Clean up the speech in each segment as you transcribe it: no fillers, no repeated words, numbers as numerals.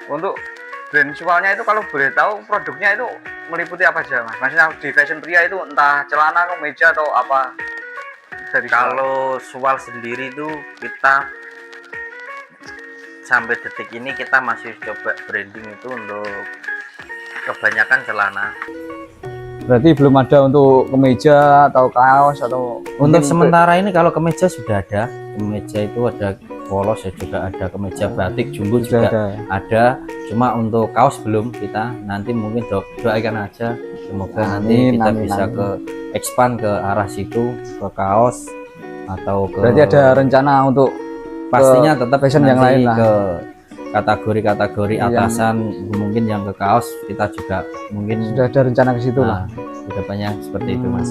Untuk brand Sualnya itu kalau boleh tahu produknya itu meliputi apa aja Mas? Maksudnya di fashion pria itu entah celana, kemeja atau apa dari Kalau Sual sendiri itu kita sampai detik ini kita masih coba branding itu untuk kebanyakan celana. Berarti belum ada untuk kemeja atau kaos atau Untuk sementara ini kalau kemeja sudah ada. Kemeja itu ada polos ya, juga ada kemeja batik jumbo juga ada. Cuma untuk kaos belum, kita nanti mungkin doakan aja semoga nanti kita bisa ke expand ke arah situ, ke kaos atau ke. Berarti ada rencana untuk pastinya tetap fashion yang lain lah, ke kategori-kategori atasan mungkin yang ke kaos kita juga mungkin sudah ada rencana ke situ lah. Kedepannya seperti itu Mas.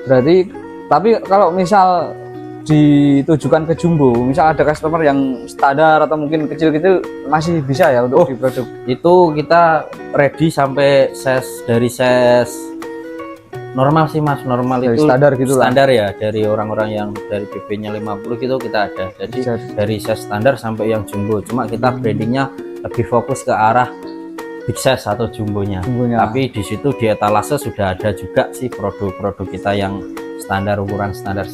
Berarti tapi kalau misal ditujukan ke jumbo, misal ada customer yang standar atau mungkin kecil gitu masih bisa ya untuk di produk itu kita ready sampai dari size normal sih Mas, normal dari itu standar gitu standar ya, dari orang-orang yang dari PP-nya 50 gitu kita ada. Jadi dari size standar sampai yang jumbo, cuma kita brandingnya lebih fokus ke arah big size atau jumbonya. Tapi di situ di etalase sudah ada juga sih produk-produk kita yang standar, ukuran standar.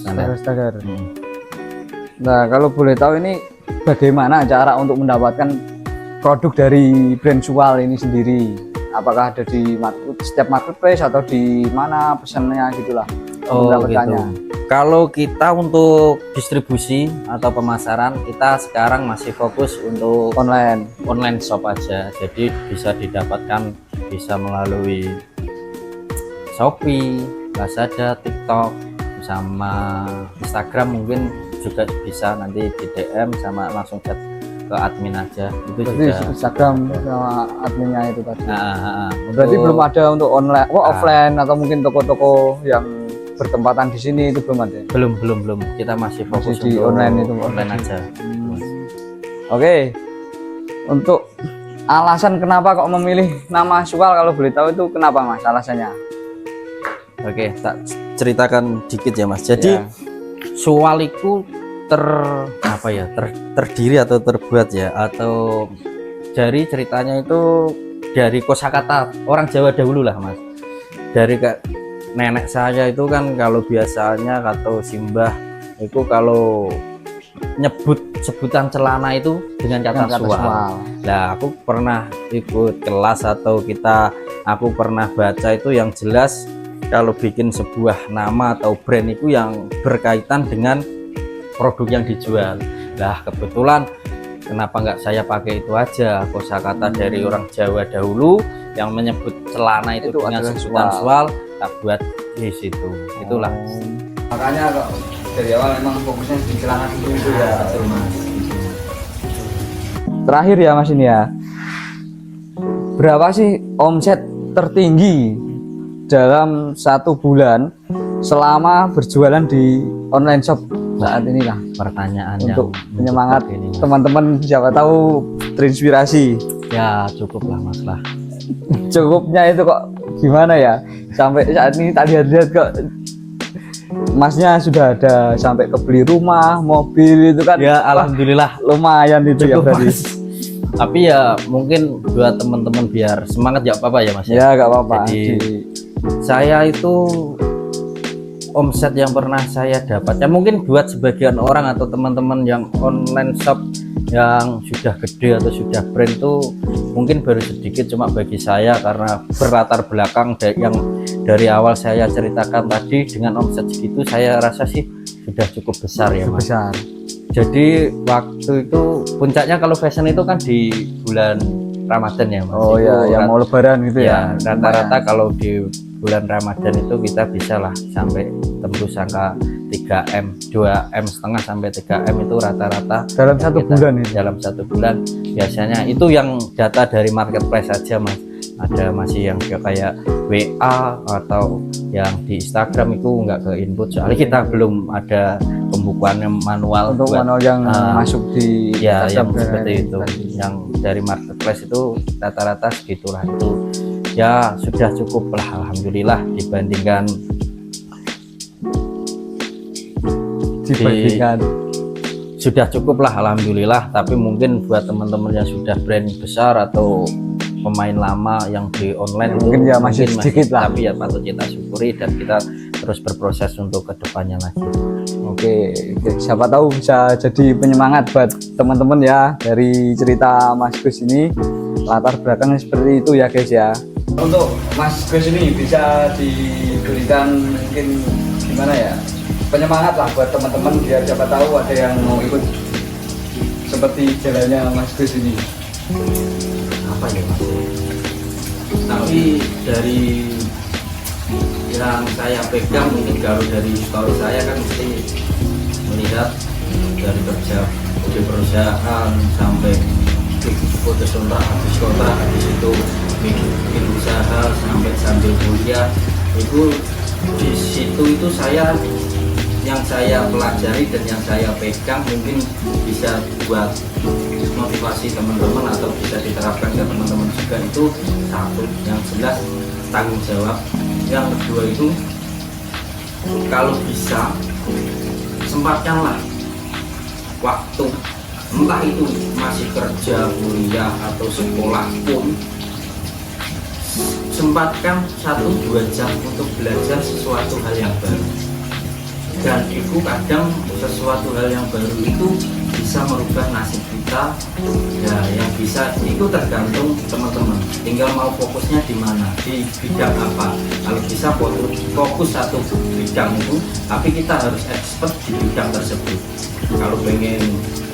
Nah kalau boleh tahu ini bagaimana cara untuk mendapatkan produk dari brand Sual ini sendiri? Apakah ada di setiap marketplace atau di mana pesannya gitulah? Gitu. Kalau kita untuk distribusi atau pemasaran, kita sekarang masih fokus untuk online shop aja. Jadi bisa didapatkan bisa melalui Shopee, Lazada, TikTok, sama Instagram mungkin juga bisa, nanti di DM sama langsung chat ke admin aja. Itu juga Instagram sama adminnya itu tadi. Berarti belum ada untuk online, offline atau mungkin toko-toko yang bertempatan di sini itu belum ada. Belum. Kita masih fokus di online itu online aja. Oke. Untuk alasan kenapa kok memilih nama Sual kalau boleh tahu itu kenapa Mas alasannya? Oke, tak ceritakan dikit ya Mas. Jadi Sual itu terdiri atau terbuat ya, atau dari ceritanya itu dari kosakata orang Jawa dahulu lah Mas. Dari nenek saya itu kan kalau biasanya atau simbah itu kalau nyebut sebutan celana itu dengan kata Sual. Nah aku pernah ikut kelas atau aku pernah baca itu yang jelas kalau bikin sebuah nama atau brand itu yang berkaitan dengan produk yang dijual. Nah kebetulan kenapa nggak saya pakai itu aja, kosakata dari orang Jawa dahulu yang menyebut celana itu dengan sebutan Sual, tak buat di situ. Itulah makanya kok dari awal memang fokusnya di celana itu ya Mas. Terakhir ya Mas ini ya, berapa sih omset tertinggi dalam 1 bulan selama berjualan di online shop saat ini lah? Pertanyaan untuk penyemangat teman-teman, siapa tahu terinspirasi. Ya cukup lah Mas lah. Cukupnya itu kok gimana ya, sampai saat ini tadi lihat kok Masnya sudah ada sampai kebeli rumah, mobil itu kan ya. Alhamdulillah lumayan itu cukup, ya berarti Mas. Tapi ya mungkin buat teman-teman biar semangat ya apa-apa ya Mas ya, nggak apa-apa. Jadi saya itu omset yang pernah saya dapat ya, mungkin buat sebagian orang atau teman-teman yang online shop yang sudah gede atau sudah brand tuh mungkin baru sedikit, cuma bagi saya karena berlatar belakang yang dari awal saya ceritakan tadi, dengan omset segitu saya rasa sih sudah cukup besar ya Mas. Jadi waktu itu puncaknya kalau fashion itu kan di bulan Ramadan ya Mas. Oh ya, yang mau lebaran gitu ya. Rata-rata kalau di bulan Ramadan itu kita bisa lah sampai tembus angka 3M, 2,5M sampai 3M itu rata-rata dalam 1 bulan ini. Dalam 1 bulan biasanya itu yang data dari marketplace saja Mas. Ada masih yang kayak WA atau yang di Instagram itu nggak ke input, soalnya kita belum ada pembukuan manual untuk manual yang masuk di ya yang seperti itu. Yang dari marketplace itu rata-rata segitulah, itu ya sudah cukup lah alhamdulillah dibandingkan sudah cukup lah alhamdulillah. Tapi mungkin buat teman-teman yang sudah brand besar atau pemain lama yang di online Mungkin itu ya masih sedikit lah. tapi ya patut kita syukuri dan kita terus berproses untuk kedepannya lagi. Oke, siapa tahu bisa jadi penyemangat buat teman-teman ya dari cerita Mas Gus ini, latar belakangnya seperti itu ya guys ya. Untuk Mas Gus ini bisa diberikan mungkin gimana ya, penyemangat lah buat teman-teman biar siapa tahu ada yang mau ikut seperti jalannya Mas Gus ini. Apa ya Mas? Tapi dari yang saya pegang mungkin kalau dari story saya kan mesti melihat dari kerja di perusahaan sampai putus kontrak, habis itu bikin usaha sambil kuliah, itu di situ itu yang saya pelajari dan yang saya pegang mungkin bisa buat motivasi teman-teman atau bisa diterapkan ke teman-teman juga. Itu satu, yang jelas tanggung jawab. Yang kedua itu kalau bisa sempatkanlah waktu, entah itu masih kerja, kuliah atau sekolah pun, sempatkan 1-2 jam untuk belajar sesuatu hal yang baru. Dan itu kadang sesuatu hal yang baru itu bisa merubah nasib kita ya, yang bisa itu tergantung teman-teman, tinggal mau fokusnya di mana, di bidang apa. Kalau bisa fokus satu bidang itu, tapi kita harus expert di bidang tersebut. Kalau pengen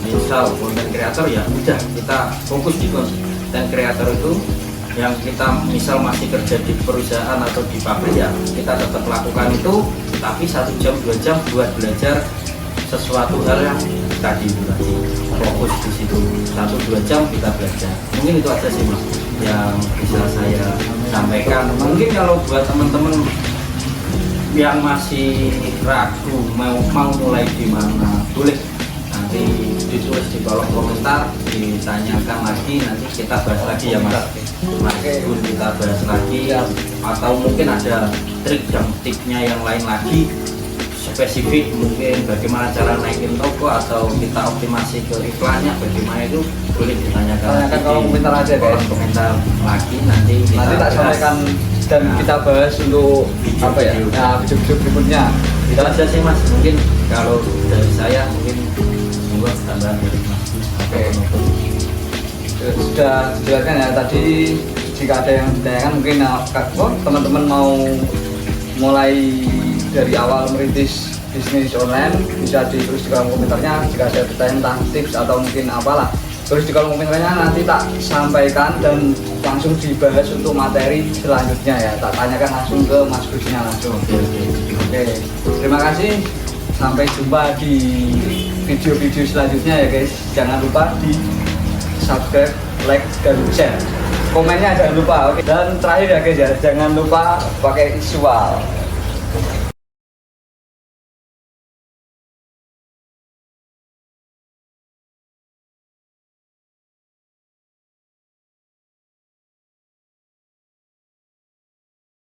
misal konten kreator ya udah kita fokus di konten kreator itu. Yang kita misal masih kerja di perusahaan atau di pabrik ya kita tetap lakukan itu, tapi 1 jam 2 jam buat belajar sesuatu hal yang tadi itu tadi, fokus di situ 1-2 jam kita belajar. Mungkin itu aja sih Mas yang bisa saya sampaikan. Mungkin kalau buat teman-teman yang masih ragu mau mulai di mana, boleh nanti ditulis di kolom komentar, ditanyakan lagi, nanti kita bahas lagi ya Mas. Gun kita bahas lagi ya. Atau mungkin ada trik dan tipsnya yang lain lagi spesifik, mungkin bagaimana cara naikin toko atau kita optimasi ke iklannya bagaimana, itu boleh ditanyakan kalau komentar aja kolom komentar lagi, nanti kita tak sampaikan dan kita bahas untuk apa ya, video-video berikutnya. Itu aja sih Mas, mungkin kalau dari saya mungkin membuat tambahan dari Mas. Oke, sudah dijelaskan ya tadi. Jika ada yang ditanyakan mungkin teman-teman mau mulai dari awal merintis bisnis online, bisa ditulis di kolom komentarnya. Jika ada pertanyaan tentang tips atau mungkin apalah, tulis di kolom komentarnya, nanti tak sampaikan dan langsung dibahas untuk materi selanjutnya ya. Tak tanyakan langsung ke Mas Gusnya langsung. Oke, terima kasih. Sampai jumpa di video-video selanjutnya ya guys. Jangan lupa di subscribe, like, dan share. Komennya jangan lupa. Oke. Dan terakhir ya guys ya, jangan lupa pakai visual.